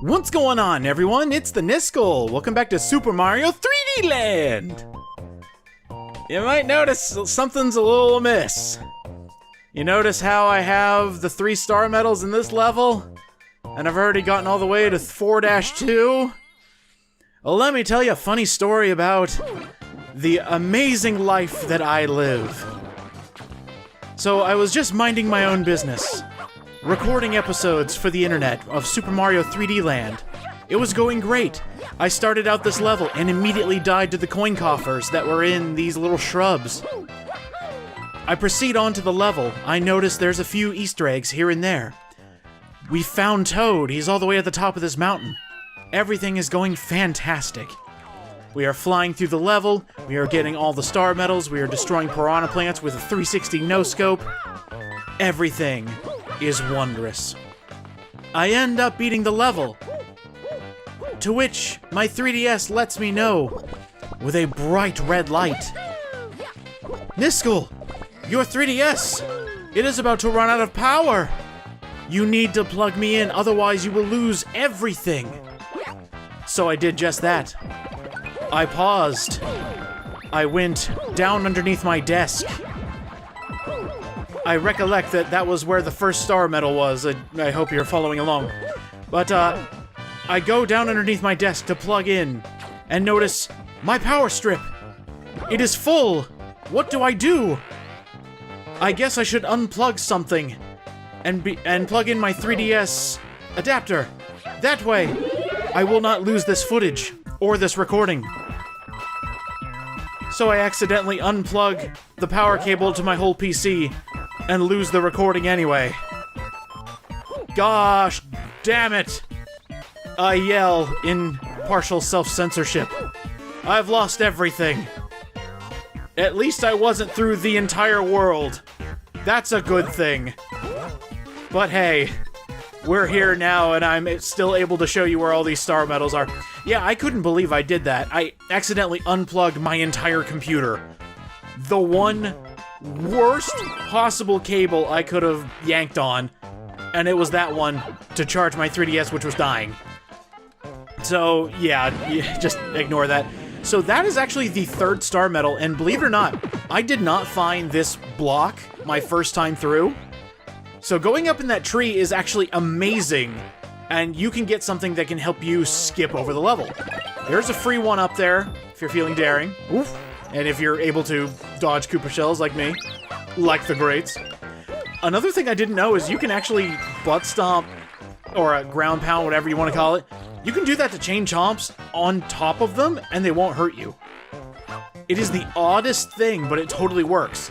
What's going on, everyone? It's the Niskel. Welcome back to Super Mario 3D Land. You might notice something's a little amiss. You notice how I have the 3 star medals in this level? And I've already gotten all the way to 4-2? Well, let me tell you a funny story about the amazing life that I live. So I was just minding my own business, recording episodes for the internet of Super Mario 3D Land. It was going great. I started out this level and immediately died to the coin coffers that were in these little shrubs. I proceed on to the level. I notice there's a few Easter eggs here and there. We found Toad. He's all the way at the top of this mountain. Everything is going fantastic. We are flying through the level. We are getting all the star medals. We are destroying piranha plants with a 360 no-scope. Everything is wondrous. I end up beating the level, to which my 3DS lets me know with a bright red light. Niskel, your 3DS, it is about to run out of power. You need to plug me in, otherwise you will lose everything. So I did just that. I paused. I went down underneath my desk. I recollect that that was where the first star medal was. I hope you're following along. But, I go down underneath my desk to plug in, and notice my power strip. It is full. What do I do? I guess I should unplug something, and plug in my 3DS adapter. That way, I will not lose this footage, or this recording. So I accidentally unplug the power cable to my whole PC, and lose the recording anyway. Gosh damn it! I yell in partial self-censorship. I've lost everything. At least I wasn't through the entire world. That's a good thing. But hey, we're here now and I'm still able to show you where all these star medals are. Yeah, I couldn't believe I did that. I accidentally unplugged my entire computer. The one worst possible cable I could have yanked on, and it was that one to charge my 3DS, which was dying. So yeah, just ignore that. So that is actually the 3rd star medal, and believe it or not, I did not find this block my first time through. So going up in that tree is actually amazing, and you can get something that can help you skip over the level. There's a free one up there, if you're feeling daring. Oof. And if you're able to dodge Koopa shells like me, like the greats. Another thing I didn't know is you can actually butt stomp, or a ground pound, whatever you want to call it. You can do that to chain chomps on top of them, and they won't hurt you. It is the oddest thing, but it totally works.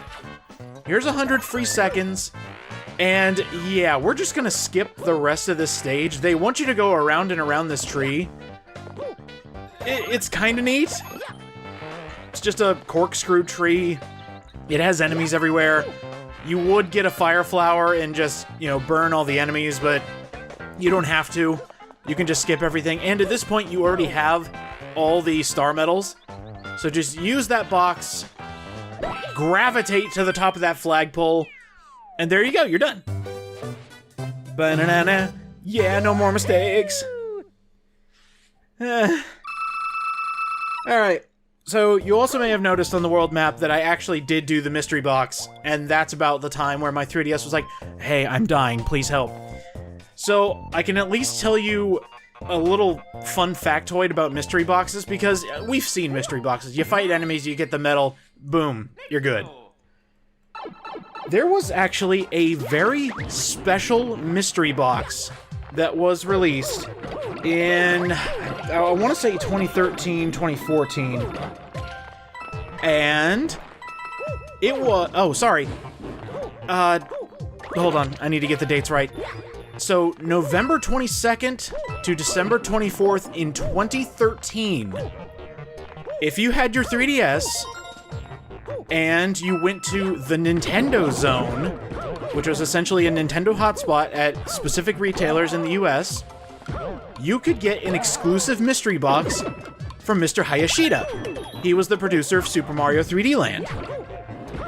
Here's 100 free seconds, and yeah, we're just gonna skip the rest of this stage. They want you to go around and around this tree. It's kinda neat. It's just a corkscrew tree. It has enemies everywhere. You would get a fire flower and just, burn all the enemies, but you don't have to. You can just skip everything. And at this point, you already have all the star medals. So just use that box, gravitate to the top of that flagpole, and there you go, you're done. Ba-na-na-na. Yeah, no more mistakes. Alright. So, you also may have noticed on the world map that I actually did do the mystery box, and that's about the time where my 3DS was like, hey, I'm dying, please help. So, I can at least tell you a little fun factoid about mystery boxes, because we've seen mystery boxes. You fight enemies, you get the medal, boom, you're good. There was actually a very special mystery box that was released in, I want to say 2013, 2014. And it was, hold on, I need to get the dates right. So, November 22nd to December 24th in 2013. If you had your 3DS, and you went to the Nintendo Zone, which was essentially a Nintendo hotspot at specific retailers in the US, you could get an exclusive mystery box from Mr. Hayashida. He was the producer of Super Mario 3D Land.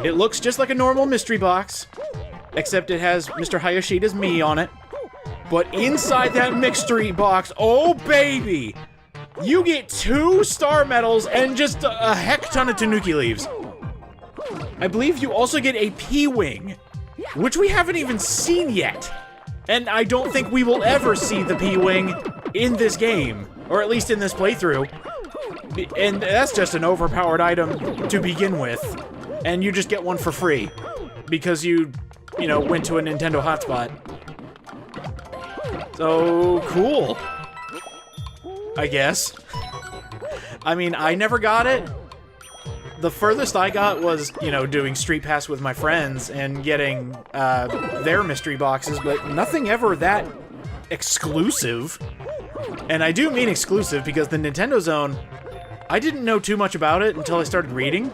It looks just like a normal mystery box, except it has Mr. Hayashida's Mii on it. But inside that mystery box, oh baby, you get 2 star medals and just a heck ton of Tanuki leaves. I believe you also get a P-Wing, which we haven't even seen yet. And I don't think we will ever see the P-Wing in this game, or at least in this playthrough. And that's just an overpowered item to begin with. And you just get one for free, because you know, went to a Nintendo hotspot. So, cool. I guess. I mean, I never got it. The furthest I got was, you know, doing Street Pass with my friends and getting their mystery boxes, but nothing ever that exclusive. And I do mean exclusive because the Nintendo Zone, I didn't know too much about it until I started reading.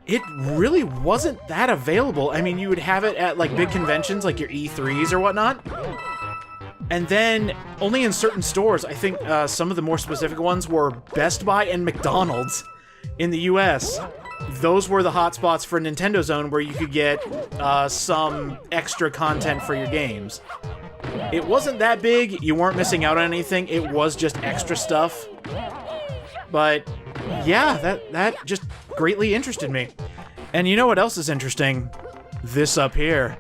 It really wasn't that available. I mean, you would have it at, like, big conventions, like your E3s or whatnot. And then, only in certain stores. I think some of the more specific ones were Best Buy and McDonald's in the US. Those were the hotspots for Nintendo Zone where you could get some extra content for your games. It wasn't that big, you weren't missing out on anything, it was just extra stuff. But, yeah, that just greatly interested me. And you know what else is interesting? This up here.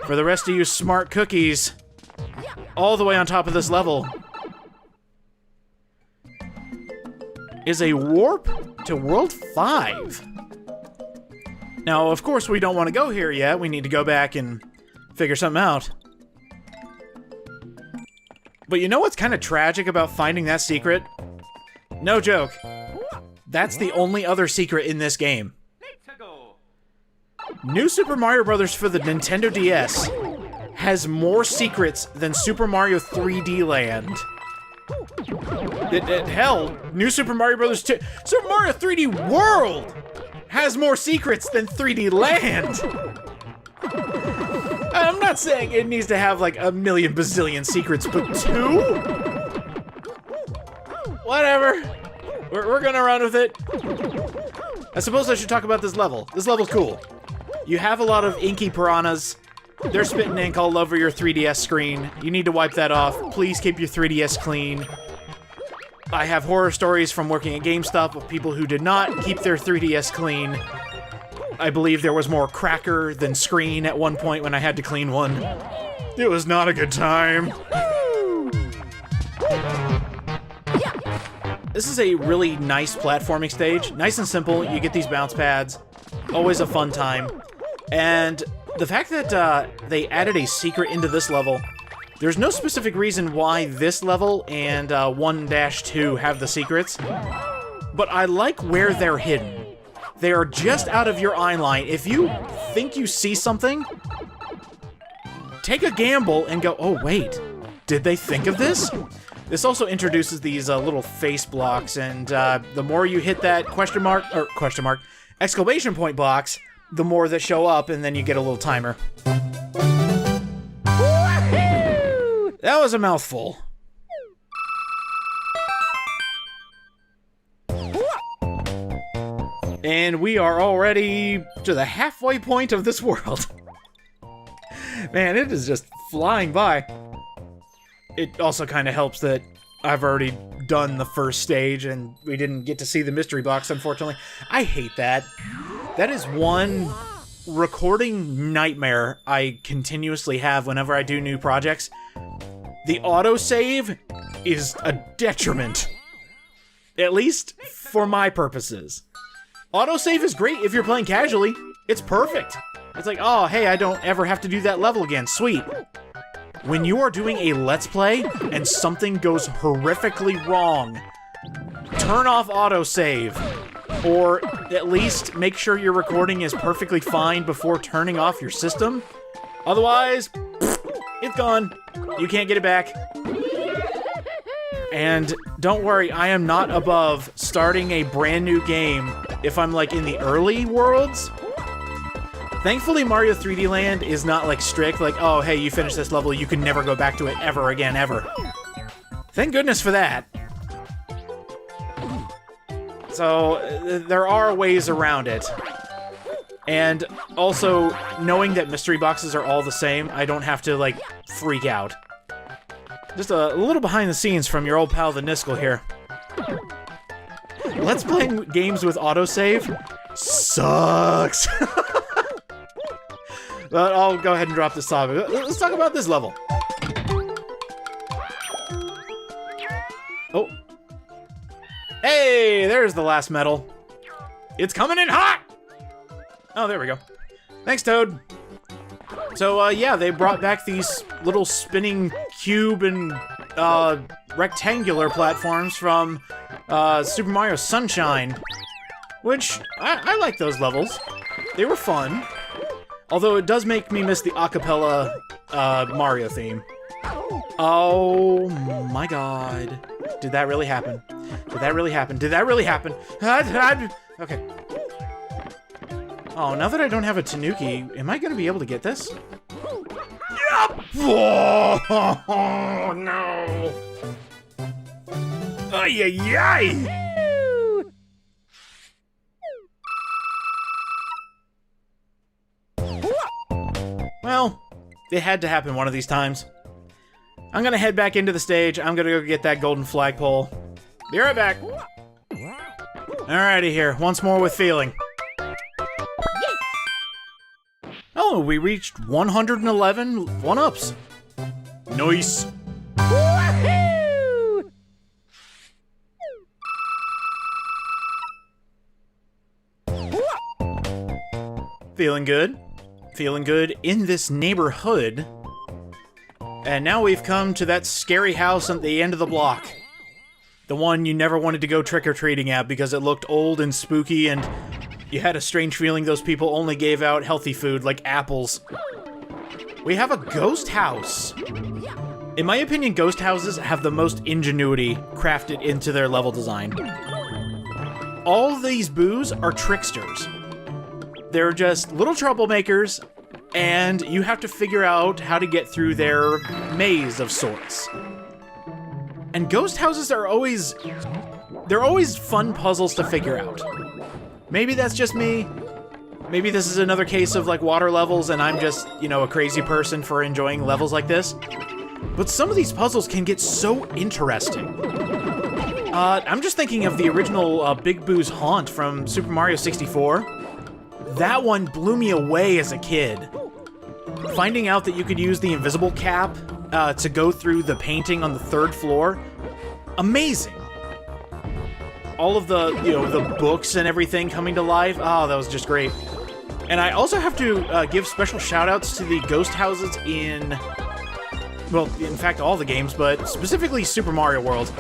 For the rest of you smart cookies, all the way on top of this level is a warp to World 5. Now, of course, we don't want to go here yet. We need to go back and figure something out. But you know what's kind of tragic about finding that secret? No joke. That's the only other secret in this game. New Super Mario Bros. For the Nintendo DS has more secrets than Super Mario 3D Land. Hell, New Super Mario Bros. 2... Super Mario 3D World has more secrets than 3D Land! I'm not saying it needs to have like a million bazillion secrets, but 2? Whatever. We're gonna run with it. I suppose I should talk about this level. This level's cool. You have a lot of inky piranhas. They're spitting ink all over your 3DS screen. You need to wipe that off. Please keep your 3DS clean. I have horror stories from working at GameStop of people who did not keep their 3DS clean. I believe there was more cracker than screen at one point when I had to clean one. It was not a good time. This is a really nice platforming stage. Nice and simple. You get these bounce pads. Always a fun time. And the fact that they added a secret into this level, there's no specific reason why this level and 1-2 have the secrets, but I like where they're hidden. They are just out of your eye line. If you think you see something, take a gamble and go, oh wait, did they think of this? This also introduces these little face blocks, and the more you hit that exclamation point box, the more that show up, and then you get a little timer. That was a mouthful. And we are already to the halfway point of this world. Man, it is just flying by. It also kind of helps that I've already done the first stage and we didn't get to see the mystery box, unfortunately. I hate that. That is one recording nightmare I continuously have whenever I do new projects. The autosave is a detriment. At least for my purposes. Autosave is great if you're playing casually. It's perfect. It's like, oh, hey, I don't ever have to do that level again. Sweet. When you are doing a Let's Play and something goes horrifically wrong, turn off autosave. Or at least make sure your recording is perfectly fine before turning off your system. Otherwise, it's gone. You can't get it back. And don't worry, I am not above starting a brand new game if I'm like in the early worlds. Thankfully, Mario 3D Land is not like strict, like, oh, hey, you finished this level, you can never go back to it ever again, ever. Thank goodness for that. So, there are ways around it. And also, knowing that mystery boxes are all the same, I don't have to, like, freak out. Just a little behind the scenes from your old pal, the Niskel here. Let's play games with autosave sucks. But I'll go ahead and drop this topic. Let's talk about this level. Oh. Hey, there's the last medal. It's coming in hot! Oh, there we go. Thanks, Toad. So, yeah, they brought back these little spinning cube and, rectangular platforms from, Super Mario Sunshine. Which, I like those levels. They were fun. Although it does make me miss the acapella, Mario theme. Oh my god. Did that really happen? Did that really happen? Did that really happen? Okay. Oh, now that I don't have a Tanuki, am I gonna be able to get this? Yep! Oh, no! Ay, ay, ay! Well, it had to happen one of these times. I'm gonna head back into the stage. I'm gonna go get that golden flagpole. Be right back. Alrighty here, once more with feeling. Oh, we reached 111 one-ups. Nice. Woohoo! Feeling good. Feeling good in this neighborhood. And now we've come to that scary house at the end of the block. The one you never wanted to go trick-or-treating at because it looked old and spooky and you had a strange feeling those people only gave out healthy food like apples. We have a ghost house. In my opinion, ghost houses have the most ingenuity crafted into their level design. All these boos are tricksters. They're just little troublemakers, and you have to figure out how to get through their maze of sorts. And ghost houses are always... they're always fun puzzles to figure out. Maybe that's just me. Maybe this is another case of, like, water levels, and I'm just, you know, a crazy person for enjoying levels like this. But some of these puzzles can get so interesting. I'm just thinking of the original Big Boo's Haunt from Super Mario 64. That one blew me away as a kid. Finding out that you could use the invisible cap to go through the painting on the 3rd floor, amazing. All of the, you know, the books and everything coming to life, oh, that was just great. And I also have to give special shout-outs to the ghost houses in, well, in fact, all the games, but specifically Super Mario World.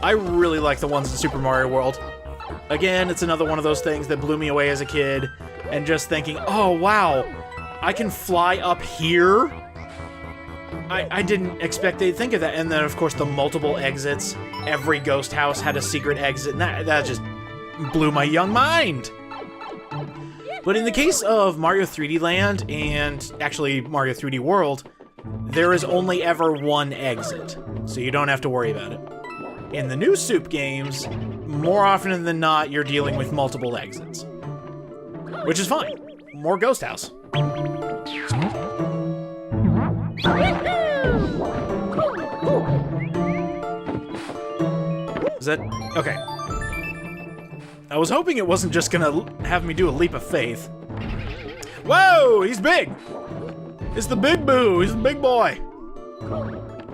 I really like the ones in Super Mario World. Again, it's another one of those things that blew me away as a kid, and just thinking, oh, wow, I can fly up here? I didn't expect they'd think of that. And then, of course, the multiple exits. Every ghost house had a secret exit, and that just blew my young mind. But in the case of Mario 3D Land, and actually Mario 3D World, there is only ever one exit, so you don't have to worry about it. In the new Soup games, more often than not, you're dealing with multiple exits. Which is fine. More ghost house. Is that... okay. I was hoping it wasn't just gonna have me do a leap of faith. Whoa! He's big! It's the Big Boo! He's the big boy!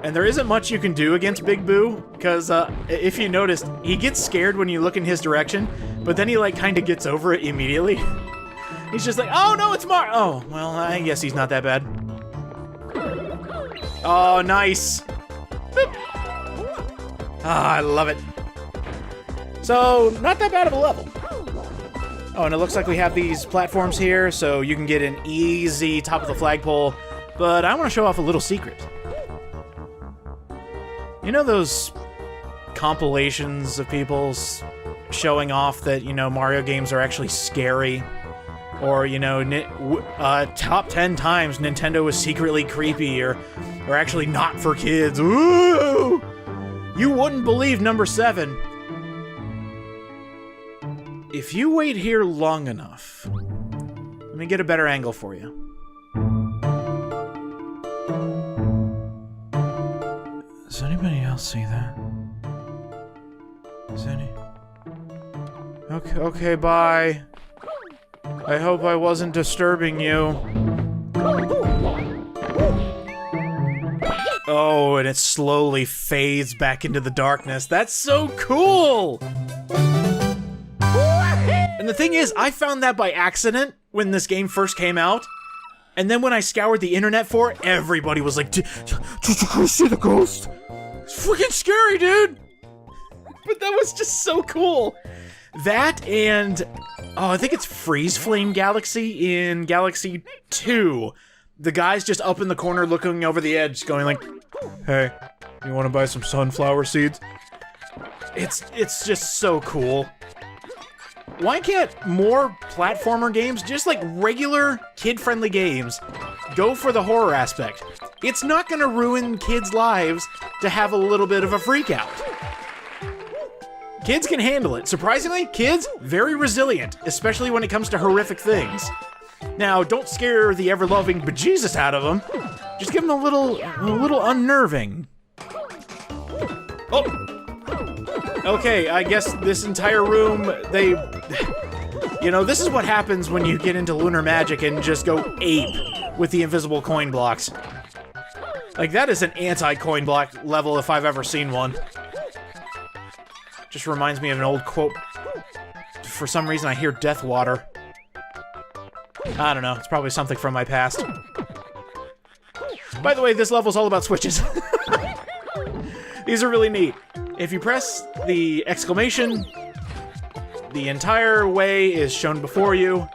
And there isn't much you can do against Big Boo, because if you noticed, he gets scared when you look in his direction, but then he, like, kind of gets over it immediately. He's just like, oh no, it's Mario! Oh, well, I guess he's not that bad. Oh, nice! Boop. Ah, I love it. So, not that bad of a level. Oh, and it looks like we have these platforms here, so you can get an easy top of the flagpole, but I want to show off a little secret. You know those compilations of people showing off that, you know, Mario games are actually scary? Or, you know, top 10 times Nintendo was secretly creepy, or actually not for kids. Ooh! You wouldn't believe number 7. If you wait here long enough, Let me get a better angle for you. Does anybody else see that? Is any... Okay, bye. I hope I wasn't disturbing you. Oh, and it slowly fades back into the darkness. That's so cool! And the thing is, I found that by accident when this game first came out. And then when I scoured the internet for it, everybody was like, did you see the ghost? It's freaking scary, dude! But that was just so cool. That and, oh, I think it's Freeze Flame Galaxy in Galaxy 2. The guy's just up in the corner looking over the edge going like, hey, you want to buy some sunflower seeds? It's just so cool. Why can't more platformer games, just like regular kid-friendly games, go for the horror aspect? It's not gonna ruin kids' lives to have a little bit of a freak out. Kids can handle it. Surprisingly, kids, very resilient, especially when it comes to horrific things. Now, don't scare the ever-loving bejesus out of them. Just give them a little unnerving. Oh! Okay, I guess this entire room, you know, this is what happens when you get into lunar magic and just go ape with the invisible coin blocks. Like, that is an anti-coin block level if I've ever seen one. Just reminds me of an old quote. For some reason, I hear death water. I don't know, it's probably something from my past. By the way, this level's all about switches. These are really neat. If you press the exclamation, the entire way is shown before you.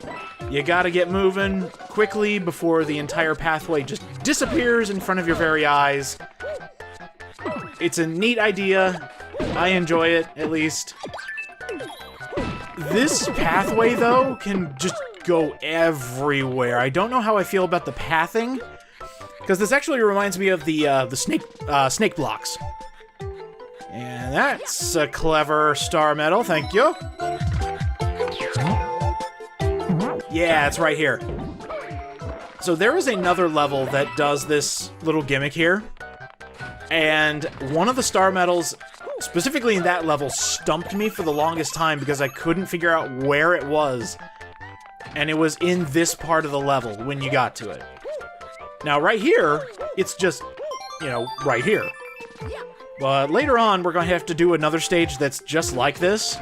You gotta get moving quickly before the entire pathway just disappears in front of your very eyes. It's a neat idea. I enjoy it, at least. This pathway, though, can just go everywhere. I don't know how I feel about the pathing, because this actually reminds me of the snake blocks. And that's a clever star medal, thank you. Yeah, it's right here. So there is another level that does this little gimmick here. And one of the star medals, specifically in that level, stumped me for the longest time because I couldn't figure out where it was. And it was in this part of the level when you got to it. Now, right here, it's just, you know, right here. But later on, we're going to have to do another stage that's just like this.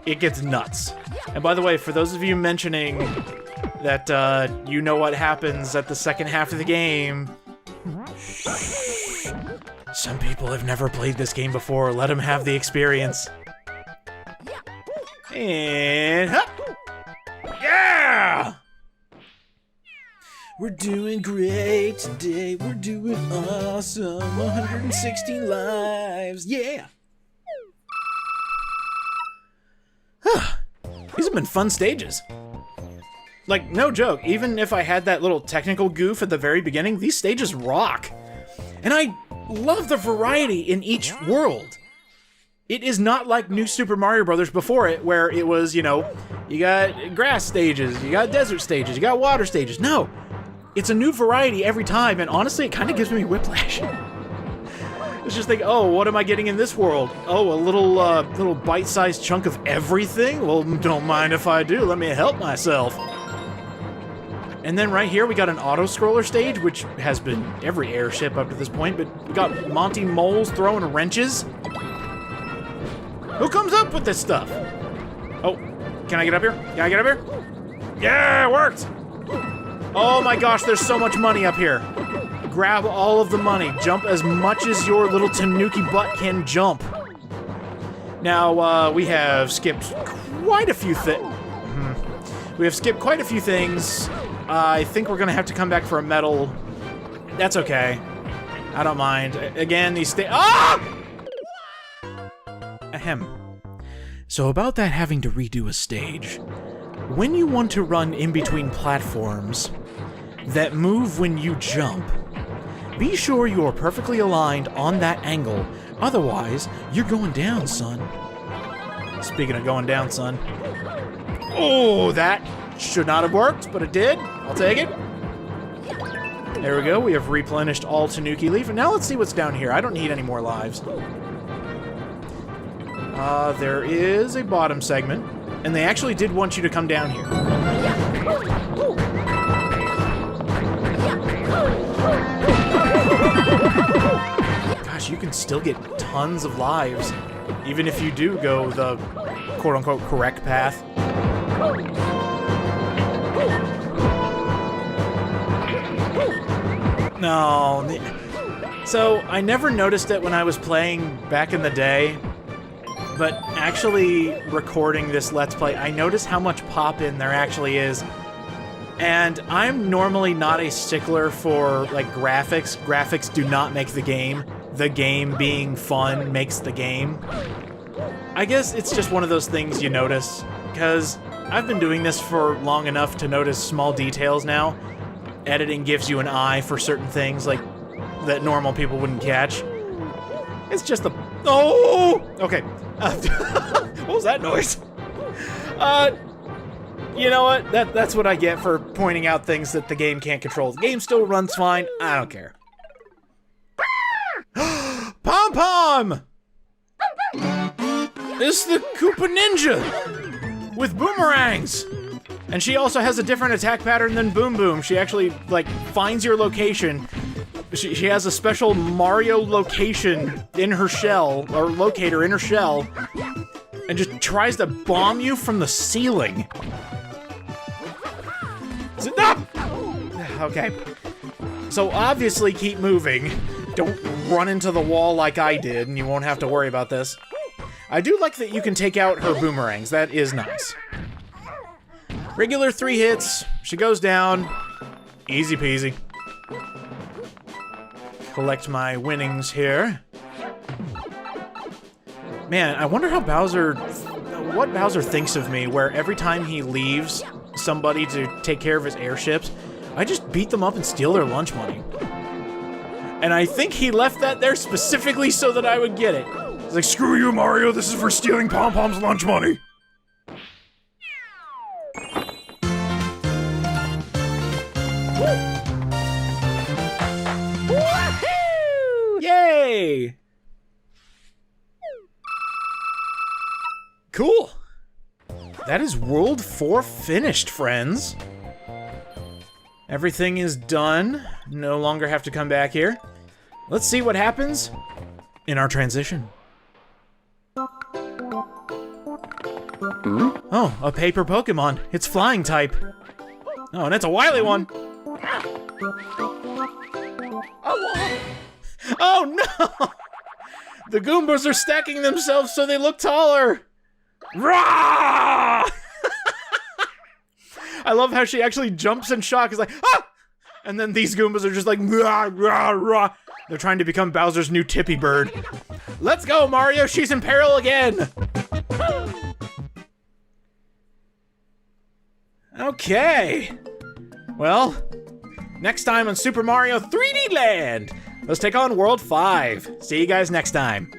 It gets nuts. And by the way, for those of you mentioning that you know what happens at the second half of the game, shh. Some people have never played this game before. Let them have the experience. And huh. Yeah! We're doing great today. We're doing awesome. 116 lives. Yeah! These have been fun stages. Like, no joke, even if I had that little technical goof at the very beginning, these stages rock. And I love the variety in each world. It is not like New Super Mario Bros. Before it, where it was, you know, you got grass stages, you got desert stages, you got water stages. No, it's a new variety every time, and honestly, it kind of gives me whiplash. It's just like, oh, what am I getting in this world? Oh, a little bite-sized chunk of everything? Well, don't mind if I do. Let me help myself. And then right here, we got an auto-scroller stage, which has been every airship up to this point, but we got Monty Moles throwing wrenches. Who comes up with this stuff? Oh, can I get up here? Can I get up here? Yeah, it worked! Oh my gosh, there's so much money up here. Grab all of the money. Jump as much as your little tanuki butt can jump. Now, we have skipped quite a few things. We have skipped quite a few things. I think we're gonna have to come back for a medal. That's okay. I don't mind. Again, these Ah! Ahem. So about that having to redo a stage. When you want to run in between platforms that move when you jump, be sure you're perfectly aligned on that angle. Otherwise, you're going down, son. Speaking of going down, son. Oh, that Should not have worked, but it did. I'll take it. There we go. We have replenished all Tanuki Leaf. And now let's see what's down here. I don't need any more lives. There is a bottom segment. And they actually did want you to come down here. Gosh, you can still get tons of lives, even if you do go the quote-unquote correct path. No. So, I never noticed it when I was playing back in the day, but actually recording this Let's Play, I noticed how much pop-in there actually is. And I'm normally not a stickler for, like, graphics. Graphics do not make the game. The game being fun makes the game. I guess it's just one of those things you notice, because I've been doing this for long enough to notice small details now. Editing gives you an eye for certain things, like, that normal people wouldn't catch. It's just the... Oh! Okay. What was that noise? You know what? That's what I get for pointing out things that the game can't control. The game still runs fine. I don't care. Pom-Pom! It's the Koopa Ninja! With boomerangs! And she also has a different attack pattern than Boom Boom. She actually, like, finds your location. She has a special Mario location in her shell, or locator in her shell, and just tries to bomb you from the ceiling. Okay. So obviously keep moving. Don't run into the wall like I did, and you won't have to worry about this. I do like that you can take out her boomerangs. That is nice. Regular 3 hits. She goes down. Easy peasy. Collect my winnings here. Man, I wonder how what Bowser thinks of me, where every time he leaves somebody to take care of his airships, I just beat them up and steal their lunch money. And I think he left that there specifically so that I would get it. He's like, screw you, Mario, this is for stealing Pom-Pom's lunch money. Yay! Cool. That is World 4 finished, friends. Everything is done. No longer have to come back here. Let's see what happens in our transition. Oh, a paper Pokemon. It's flying type. Oh, and it's a wily one. Oh no! The Goombas are stacking themselves so they look taller! Rah! I love how she actually jumps in shock. Is like, ah! And then these Goombas are just like, rah, rah, rah. They're trying to become Bowser's new Tippy Bird. Let's go, Mario! She's in peril again! Okay. Well, next time on Super Mario 3D Land, let's take on World 5. See you guys next time.